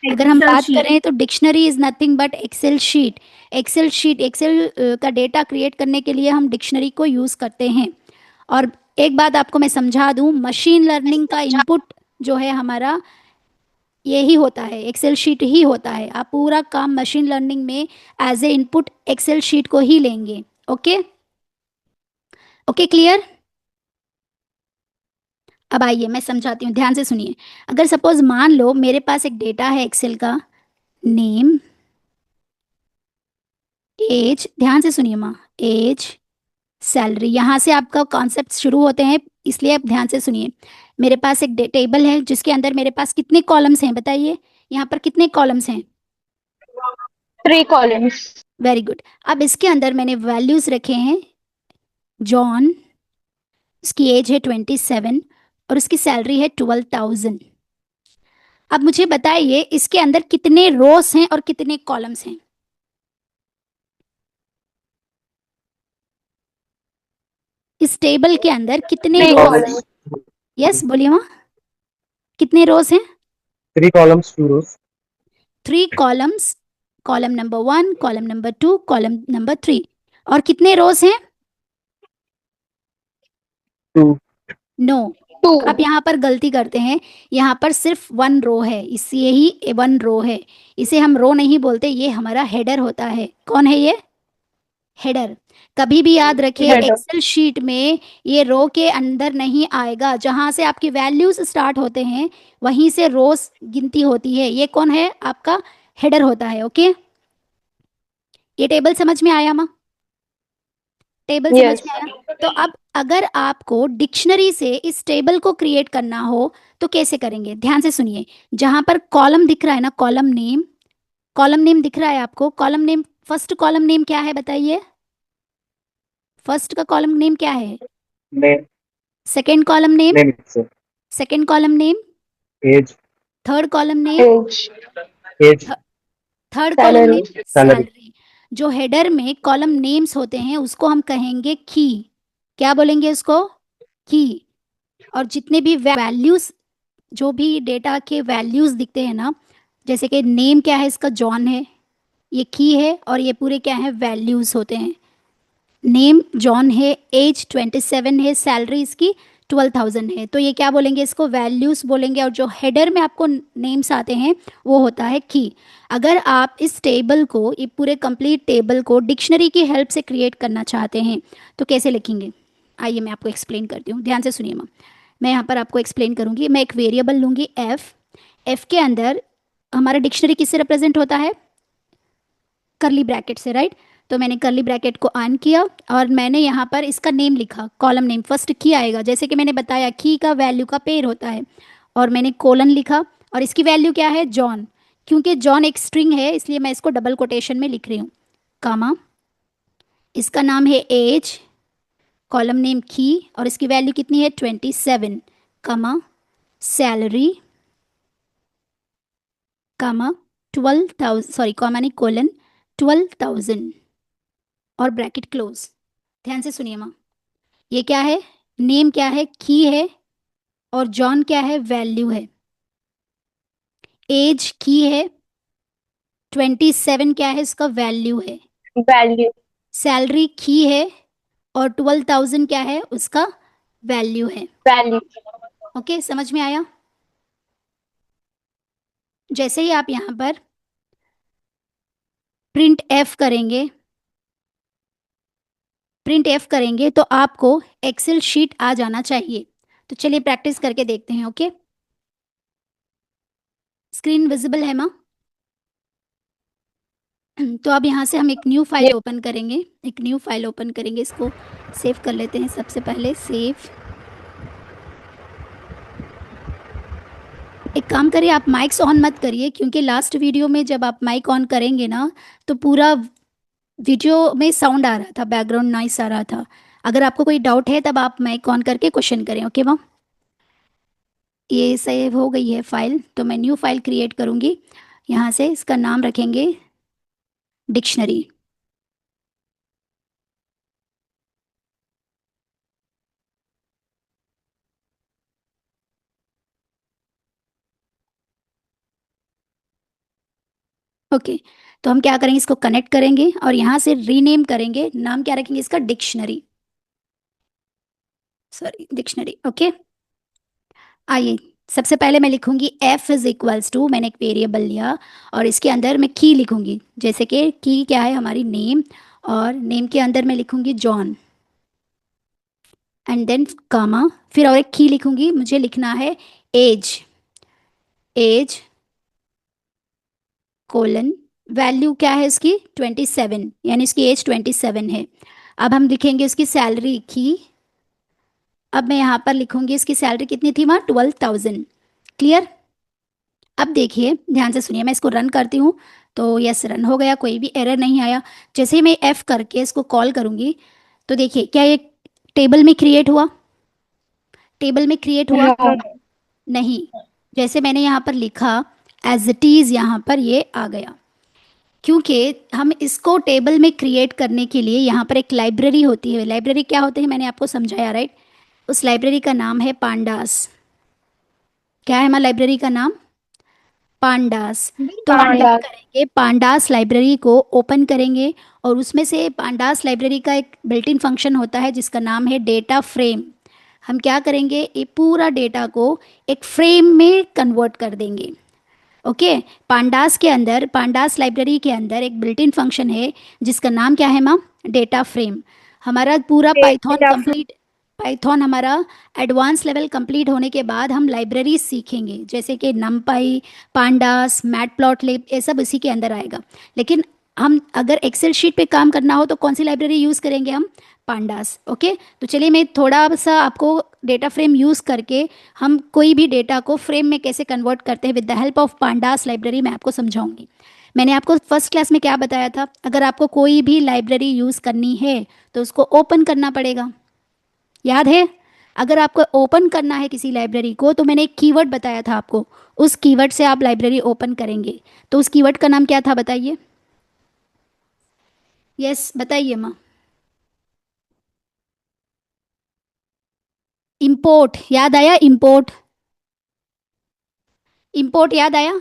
अगर हम बात करें तो dictionary is nothing but Excel sheet. Excel sheet, Excel का डेटा क्रिएट करने के लिए हम डिक्शनरी को यूज करते हैं। और एक बात आपको मैं समझा दूं, मशीन लर्निंग का इनपुट जो है हमारा यही होता है, एक्सेल शीट ही होता है। आप पूरा काम मशीन लर्निंग में as a input Excel sheet को ही लेंगे। Okay okay, clear? अब आइए मैं समझाती हूँ, ध्यान से सुनिए। अगर सपोज मान लो मेरे पास एक डेटा है एक्सेल का, नेम, एज, ध्यान से सुनिए माँ, एज, सैलरी, यहाँ से आपका कॉन्सेप्ट शुरू होते हैं, इसलिए आप ध्यान से सुनिए। मेरे पास एक टेबल है जिसके अंदर मेरे पास कितने कॉलम्स हैं, बताइए, यहाँ पर कितने कॉलम्स हैं? 3 columns. Very good. अब इसके अंदर मैंने वैल्यूज रखे हैं, जॉन, उसकी एज है 27 और उसकी सैलरी है 12,000। अब मुझे बताइए इसके अंदर कितने रोज हैं और कितने कॉलम्स हैं? इस टेबल के अंदर कितने 3 रोज हैं? columns. यस बोलिए माँ, कितने रोज हैं? 3 columns, 2 rows. 3 columns, column number 1, column number 2, column number 3। और कितने रोज हैं? 2. नो, 2. आप यहाँ पर गलती करते हैं, यहाँ पर सिर्फ 1 रो है, इसलिए ही 1 रो है। इसे हम रो नहीं बोलते, ये हमारा हेडर होता है। कौन है ये, हेडर। कभी भी याद रखिए, Header. एक्सेल शीट में ये रो के अंदर नहीं आएगा, जहां से आपकी वैल्यूज स्टार्ट होते हैं वहीं से रोज गिनती होती है। ये कौन है, आपका हेडर होता है। ओके, ये टेबल समझ में आया माँ, टेबल समझ Yes. में आया? तो अब अगर आपको डिक्शनरी से इस टेबल को क्रिएट करना हो तो कैसे करेंगे, ध्यान से सुनिए। जहां पर कॉलम दिख रहा है ना, कॉलम नेम, कॉलम नेम दिख रहा है आपको, column name, first column name क्या है बताइए, फर्स्ट का कॉलम नेम क्या है? Name. Second column name, Name itself. Second column name, Age. Third column name, Age. Age. Third column name, Salary. Salary. Salary. जो हेडर में कॉलम नेम्स होते हैं उसको हम कहेंगे की। क्या बोलेंगे उसको, की। और जितने भी वैल्यूज, जो भी डेटा के वैल्यूज दिखते हैं ना, जैसे कि नेम क्या है इसका, जॉन है, ये की है, और ये पूरे क्या है, वैल्यूज होते हैं। नेम जॉन है, एज 27 है, सैलरी इसकी 12,000 है, तो ये क्या बोलेंगे, इसको वैल्यूज बोलेंगे। और जो हेडर में आपको नेम्स आते हैं वो होता है की। अगर आप इस टेबल को, ये पूरे कंप्लीट टेबल को डिक्शनरी की हेल्प से क्रिएट करना चाहते हैं तो कैसे लिखेंगे, आइए मैं आपको एक्सप्लेन करती हूँ, ध्यान से सुनिए मैम। मैं यहाँ पर आपको एक्सप्लेन करूँगी। मैं एक वेरिएबल लूँगी एफ, एफ के अंदर हमारा डिक्शनरी किससे रिप्रेजेंट होता है, करली ब्रैकेट से, राइट? तो मैंने करली ब्रैकेट को ऑन किया और मैंने यहाँ पर इसका नेम लिखा, कॉलम नेम, फर्स्ट की आएगा, जैसे कि मैंने बताया की का वैल्यू का पेयर होता है। और मैंने कोलन लिखा और इसकी वैल्यू क्या है, जॉन। क्योंकि जॉन एक स्ट्रिंग है इसलिए मैं इसको डबल कोटेशन में लिख रही हूँ, कामा, इसका नाम है एज, कॉलम नेम की, और इसकी वैल्यू कितनी है 27, कामा, सैलरी, कामा 12,000, सॉरी कॉमा नहीं, कोलन 12,000 और ब्रैकेट क्लोज। ध्यान से सुनिए माँ, ये क्या है, नेम क्या है, की है, और जॉन क्या है, वैल्यू है। एज की है, 27 क्या है, इसका वैल्यू है। Value. सैलरी की है, और 12,000 क्या है, उसका वैल्यू है। वैल्यू। ओके, समझ में आया? जैसे ही आप यहाँ पर प्रिंट एफ करेंगे, तो आपको एक्सेल शीट आ जाना चाहिए। तो चलिए प्रैक्टिस करके देखते हैं। ओके, स्क्रीन विजिबल है माँ? तो अब यहाँ से हम एक न्यू फाइल ओपन करेंगे, इसको सेव कर लेते हैं। सबसे पहले सेव। एक काम करिए, आप माइक्स ऑन मत करिए, क्योंकि लास्ट वीडियो में जब आप माइक ऑन करेंगे ना, तो पूरा वीडियो में साउंड आ रहा था, बैकग्राउंड नॉइस आ रहा था। अगर आपको कोई डाउट है तब आप माइक ऑन करके क्वेश्चन करें। ओके मैम, ये सेव हो गई है फाइल, तो मैं न्यू फाइल क्रिएट करूँगी। यहाँ से इसका नाम रखेंगे डिक्शनरी। ओके, तो हम क्या करेंगे, इसको कनेक्ट करेंगे और यहाँ से रीनेम करेंगे। नाम क्या रखेंगे इसका, डिक्शनरी, सॉरी डिक्शनरी। ओके, आइए सबसे पहले मैं लिखूंगी f इज इक्वल्स टू, मैंने एक वेरिएबल लिया और इसके अंदर मैं की लिखूंगी। जैसे कि की क्या है, हमारी नेम, और नेम के अंदर मैं लिखूंगी जॉन, एंड देन कामा, फिर और एक की लिखूंगी। मुझे लिखना है एज, कोलन, वैल्यू क्या है इसकी 27, यानी इसकी एज 27 है। अब हम लिखेंगे इसकी सैलरी की। अब मैं यहाँ पर लिखूंगी इसकी सैलरी कितनी थी वहाँ, 12,000। क्लियर? अब देखिए ध्यान से सुनिए, मैं इसको रन करती हूँ। तो यस, रन हो गया, कोई भी एरर नहीं आया। जैसे ही मैं एफ करके इसको कॉल करूँगी, तो देखिए क्या ये टेबल में क्रिएट हुआ, नो। नहीं। जैसे मैंने यहाँ पर लिखा एज इट इज़, यहाँ पर ये आ गया। क्योंकि हम इसको टेबल में क्रिएट करने के लिए यहाँ पर एक लाइब्रेरी होती है। लाइब्रेरी क्या होती है, मैंने आपको समझाया, राइट? उस लाइब्रेरी का नाम है पांडास। क्या है हमारा लाइब्रेरी का नाम, पांडास। तो हम क्या पांडा। करेंगे, पांडास लाइब्रेरी को ओपन करेंगे और उसमें से पांडास लाइब्रेरी का एक बिल्ट इन फंक्शन होता है जिसका नाम है डेटा फ्रेम। हम क्या करेंगे, ये पूरा डेटा को एक फ्रेम में कन्वर्ट कर देंगे। ओके, पांडास के अंदर, पांडास लाइब्रेरी के अंदर एक बिल्ट इन फंक्शन है जिसका नाम क्या है मैम, डेटा फ्रेम। हमारा पूरा पाइथन डेटा। कंप्लीट, पाइथन हमारा एडवांस लेवल कंप्लीट होने के बाद हम लाइब्रेरी सीखेंगे, जैसे कि नमपाई, पांडास, मैटप्लॉटलिब, ये सब इसी के अंदर आएगा। लेकिन हम अगर एक्सेल शीट पे काम करना हो तो कौन सी लाइब्रेरी यूज़ करेंगे हम, पांडास। ओके, तो चलिए मैं थोड़ा सा आपको डेटा फ्रेम यूज़ करके हम कोई भी डेटा को फ्रेम में कैसे कन्वर्ट करते हैं with the help of pandas library मैं आपको समझाऊंगी। मैंने आपको फर्स्ट क्लास में क्या बताया था, अगर आपको कोई भी लाइब्रेरी यूज़ करनी है तो उसको ओपन करना पड़ेगा, याद है? अगर आपको ओपन करना है किसी लाइब्रेरी को तो मैंने एक कीवर्ड बताया था आपको, उस कीवर्ड से आप लाइब्रेरी ओपन करेंगे। तो उस कीवर्ड का नाम क्या था बताइए? यस बताइए माँ। इंपोर्ट, याद आया? इंपोर्ट, इंपोर्ट याद आया?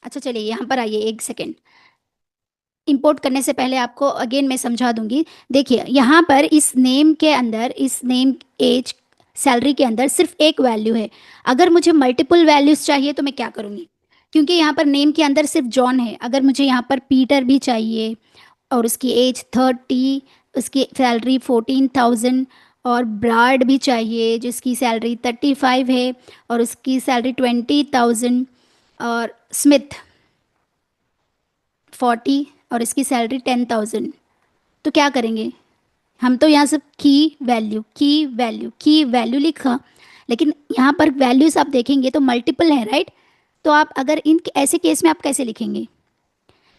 अच्छा चलिए यहाँ पर आइए, एक सेकेंड। इंपोर्ट करने से पहले आपको अगेन मैं समझा दूंगी। देखिए यहाँ पर इस नेम के अंदर, इस नेम, एज, सैलरी के अंदर सिर्फ एक वैल्यू है। अगर मुझे मल्टीपल वैल्यूज चाहिए तो मैं क्या करूँगी, क्योंकि यहाँ पर नेम के अंदर सिर्फ जॉन है। अगर मुझे यहाँ पर पीटर भी चाहिए और उसकी एज 30, उसकी सैलरी 14,000, और ब्राड भी चाहिए जिसकी सैलरी 35 है और उसकी सैलरी 20,000, और स्मिथ 40 और इसकी सैलरी 10,000, तो क्या करेंगे हम? तो यहाँ से की वैल्यू लिखा, लेकिन यहाँ पर वैल्यूज आप देखेंगे तो मल्टीपल है, राइट? तो आप अगर इन ऐसे केस में आप कैसे लिखेंगे?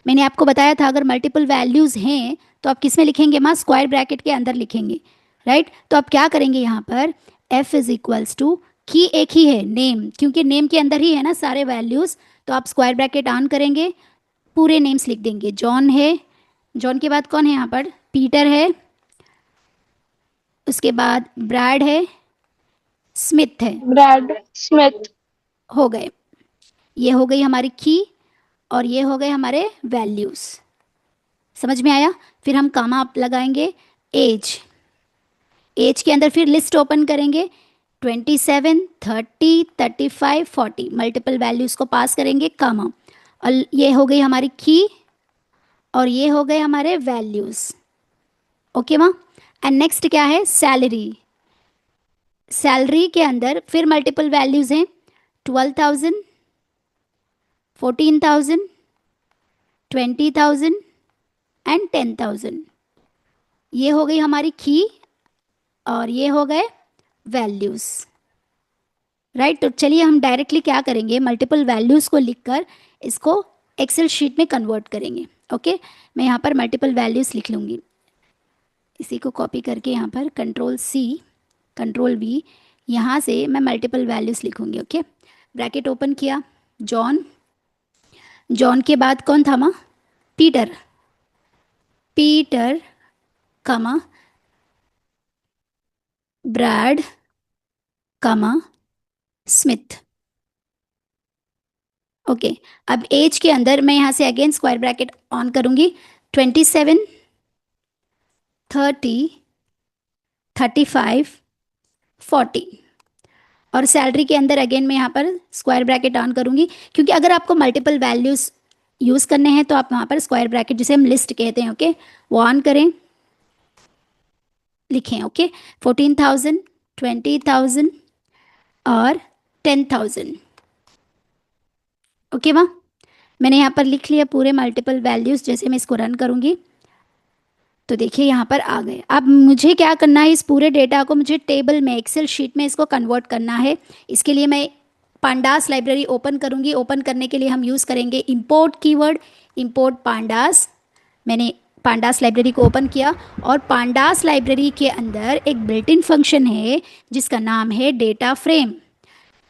मैंने आपको बताया था अगर मल्टीपल वैल्यूज हैं तो आप किस में लिखेंगे माँ, स्क्वायर ब्रैकेट के अंदर लिखेंगे, राइट? तो आप क्या करेंगे यहाँ पर, f इज इक्वल्स टू, की एक ही है, नेम, क्योंकि नेम के अंदर ही है ना सारे वैल्यूज, तो आप स्क्वायर ब्रैकेट ऑन करेंगे, पूरे नेम्स लिख देंगे। जॉन है, जॉन के बाद कौन है यहाँ पर, पीटर है, उसके बाद ब्रैड है, स्मिथ है। Brad Smith. हो गए, ये हो गई हमारी की और ये हो गए हमारे वैल्यूज। समझ में आया? फिर हम कामा लगाएंगे एज, एज के अंदर फिर लिस्ट ओपन करेंगे 27, 30, 35, 40 मल्टीपल वैल्यूज़ को पास करेंगे कामा, और ये हो गई हमारी की और ये हो गए हमारे वैल्यूज़। ओके माँ? एंड नेक्स्ट क्या है? सैलरी। सैलरी के अंदर फिर मल्टीपल वैल्यूज़ हैं 12,000, 14,000, 20,000 एंड 10,000। ये हो गई हमारी की और ये हो गए वैल्यूज़, राइट? तो चलिए हम डायरेक्टली क्या करेंगे, मल्टीपल वैल्यूज़ को लिखकर इसको एक्सेल शीट में कन्वर्ट करेंगे। ओके, मैं यहाँ पर मल्टीपल वैल्यूज़ लिख लूँगी, इसी को कॉपी करके यहाँ पर कंट्रोल-C, कंट्रोल-V, यहाँ से मैं मल्टीपल वैल्यूज़ लिखूँगी। ओके, ब्रैकेट ओपन किया, जॉन, जॉन के बाद कौन था माँ? पीटर, पीटर कमा ब्रैड कमा स्मिथ। ओके, अब एज के अंदर मैं यहाँ से अगेन स्क्वायर ब्रैकेट ऑन करूँगी 27, 30, 35, 40, और सैलरी के अंदर अगेन मैं यहाँ पर स्क्वायर ब्रैकेट ऑन करूँगी, क्योंकि अगर आपको मल्टीपल वैल्यूज़ यूज़ करने हैं तो आप वहाँ पर स्क्वायर ब्रैकेट, जिसे हम लिस्ट कहते हैं, ओके, वो ऑन करें, लिखें। ओके, 14,000, 20,000 और 10,000। ओके माँ, मैंने यहाँ पर लिख लिया पूरे मल्टीपल वैल्यूज़। जैसे मैं इसको रन करूँगी तो देखिए यहाँ पर आ गए। अब मुझे क्या करना है, इस पूरे डेटा को मुझे टेबल में, एक्सेल शीट में इसको कन्वर्ट करना है। इसके लिए मैं पांडास लाइब्रेरी ओपन करूँगी। ओपन करने के लिए हम यूज़ करेंगे इंपोर्ट कीवर्ड, इंपोर्ट पांडास। मैंने पांडास लाइब्रेरी को ओपन किया और पांडास लाइब्रेरी के अंदर एक बिल्ट इन फंक्शन है जिसका नाम है डेटा फ्रेम।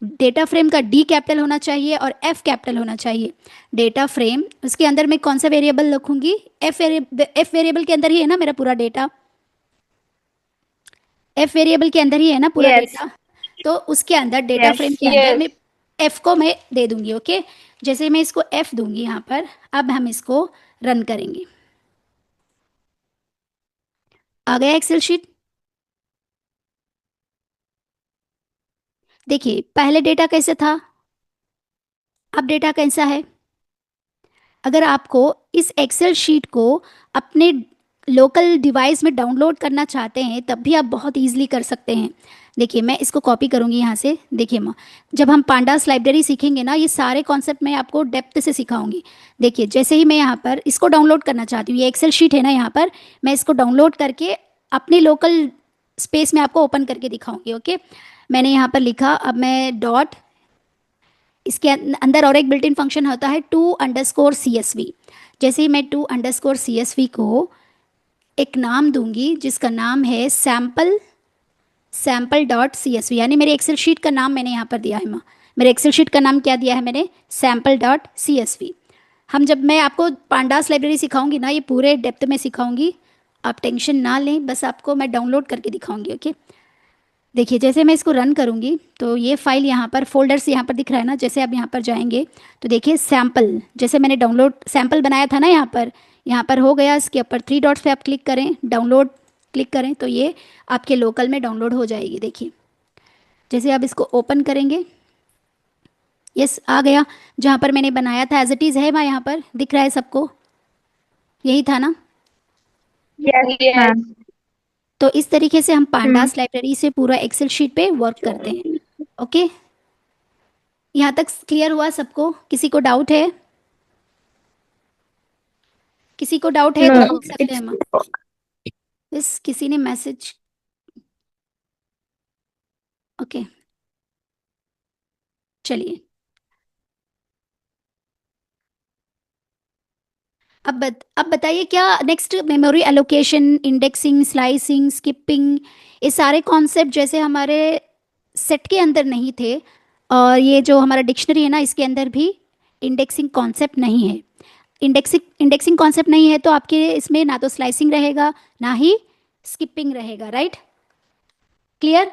डेटा फ्रेम का डी कैपिटल होना चाहिए और एफ कैपिटल होना चाहिए। डेटा फ्रेम, उसके अंदर मैं कौन सा वेरिएबल रखूंगी? एफ वेरिएबल के अंदर ही है ना मेरा पूरा डेटा, एफ वेरिएबल के अंदर ही है ना पूरा Yes. डेटा। तो उसके अंदर डेटा Yes, फ्रेम के अंदर yes. मैं एफ को मैं दे दूंगी। ओके, जैसे मैं इसको एफ दूंगी यहाँ पर, अब हम इसको रन करेंगे। आ गया एक्सेल शीट। देखिए पहले डेटा कैसे था, अब डेटा कैसा है। अगर आपको इस एक्सेल शीट को अपने लोकल डिवाइस में डाउनलोड करना चाहते हैं तब भी आप बहुत इजीली कर सकते हैं। देखिए मैं इसको कॉपी करूंगी यहाँ से। देखिए माँ, जब हम पांडास लाइब्रेरी सीखेंगे ना, ये सारे कॉन्सेप्ट मैं आपको डेप्थ से सिखाऊंगी। देखिए जैसे ही मैं यहाँ पर इसको डाउनलोड करना चाहती हूँ, ये एक्सेल शीट है ना, यहाँ पर मैं इसको डाउनलोड करके अपने लोकल स्पेस में आपको ओपन करके दिखाऊंगी। ओके, मैंने यहाँ पर लिखा, अब मैं डॉट, इसके अंदर और एक बिल्ट इन फंक्शन होता है to_CSV। जैसे ही मैं to_CSV को एक नाम दूंगी जिसका नाम है sample.csv, यानी मेरे एक्सेल शीट का नाम मैंने यहाँ पर दिया है माँ। मेरे एक्सेल शीट का नाम क्या दिया है मैंने? sample.csv। हम जब मैं आपको पांडास लाइब्रेरी सिखाऊंगी ना, ये पूरे डेप्थ में सिखाऊंगी, आप टेंशन ना लें, बस आपको मैं डाउनलोड करके दिखाऊंगी। ओके, देखिए जैसे मैं इसको रन करूंगी तो ये फाइल यहाँ पर फोल्डर्स यहाँ पर दिख रहा है ना। जैसे आप यहाँ पर जाएंगे तो देखिए सैम्पल, जैसे मैंने डाउनलोड सैम्पल बनाया था ना, यहाँ पर हो गया। इसके ऊपर 3 डॉट्स पे आप क्लिक करें, डाउनलोड क्लिक करें तो ये आपके लोकल में डाउनलोड हो जाएगी। देखिए जैसे आप इसको ओपन करेंगे, यस आ गया जहाँ पर मैंने बनाया था, एज इट इज़ है वहाँ, यहाँ पर दिख रहा है सबको, यही था ना। Yes, ma'am. तो इस तरीके से हम पांडास लाइब्रेरी से पूरा एक्सेल शीट पे वर्क करते हैं। ओके, यहाँ तक क्लियर हुआ सबको? किसी को डाउट है? किसी को डाउट है तो No, पूछ सकते हैं हम। बस किसी ने मैसेज, ओके चलिए अब बताइए क्या next? Memory allocation, indexing, slicing, skipping, ये सारे कॉन्सेप्ट जैसे हमारे सेट के अंदर नहीं थे, और ये जो हमारा डिक्शनरी है ना, इसके अंदर भी इंडेक्सिंग कॉन्सेप्ट नहीं है। इंडेक्सिंग कॉन्सेप्ट नहीं है तो आपके इसमें ना तो स्लाइसिंग रहेगा ना ही स्किपिंग रहेगा, right? Clear?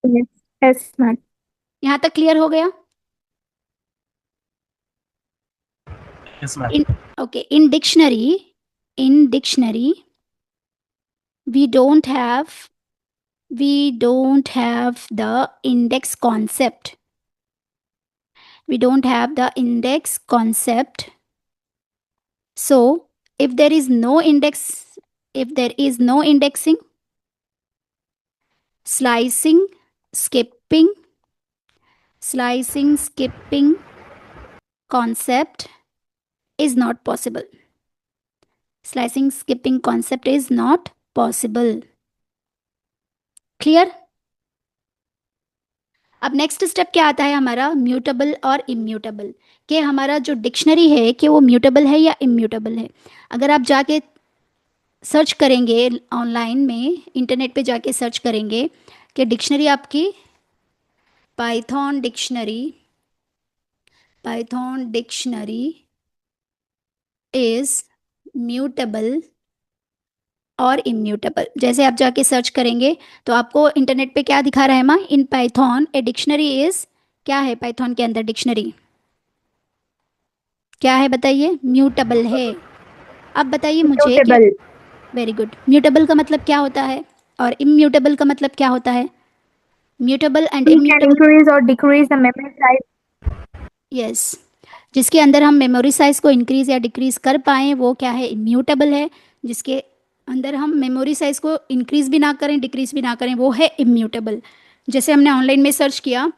yes, yes, ma'am. यहाँ तक क्लियर हो गया? Yes, ma'am. Okay, in dictionary in dictionary we don't have the index concept. We don't have the index concept. So if there is no indexing, slicing, skipping concept is not possible. Slicing, skipping concept is not possible. Clear? अब next step क्या आता है हमारा, mutable और immutable, कि हमारा जो dictionary है कि वो म्यूटेबल है या इम्यूटेबल है. अगर आप जाके सर्च करेंगे ऑनलाइन में, इंटरनेट पे जाके सर्च करेंगे कि डिक्शनरी आपकी पाइथन डिक्शनरी इज म्यूटेबल और इम्यूटेबल, जैसे आप जाके सर्च करेंगे तो आपको इंटरनेट पे क्या दिखा रहा है माँ, in Python a dictionary is, क्या है पाइथन के अंदर डिक्शनरी क्या है बताइए, म्यूटेबल है. अब बताइए मुझे, Mutable. Very good. म्यूटेबल का मतलब क्या होता है और इम्यूटेबल का मतलब क्या होता है? Mutable and We can immutable, increase or decrease the memory size. Yes, जिसके अंदर हम मेमोरी साइज को इंक्रीज या डिक्रीज कर पाएँ वो क्या है, इम्यूटेबल है. जिसके अंदर हम मेमोरी साइज को इंक्रीज भी ना करें डिक्रीज भी ना करें वो है इम्यूटेबल. जैसे हमने ऑनलाइन में सर्च किया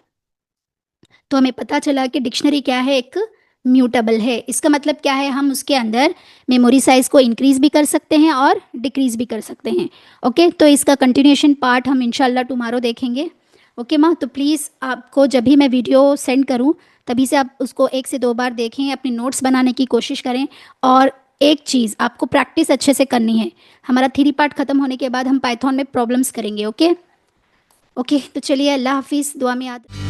तो हमें पता चला कि डिक्शनरी क्या है, एक म्यूटेबल है. इसका मतलब क्या है, हम उसके अंदर मेमोरी साइज को इंक्रीज भी कर सकते हैं और डिक्रीज भी कर सकते हैं. ओके, तो इसका कंटिन्यूएशन पार्ट हम इंशाल्लाह टुमारो देखेंगे. ओके माँ, तो प्लीज़ आपको जब भी मैं वीडियो सेंड करूँ तभी से आप उसको 1 से 2 बार देखें, अपने नोट्स बनाने की कोशिश करें. और एक चीज़ आपको प्रैक्टिस अच्छे से करनी है. हमारा थ्योरी पार्ट ख़त्म होने के बाद हम पाइथन में प्रॉब्लम्स करेंगे. ओके, तो चलिए, अल्लाह हाफिज़, दुआ में याद.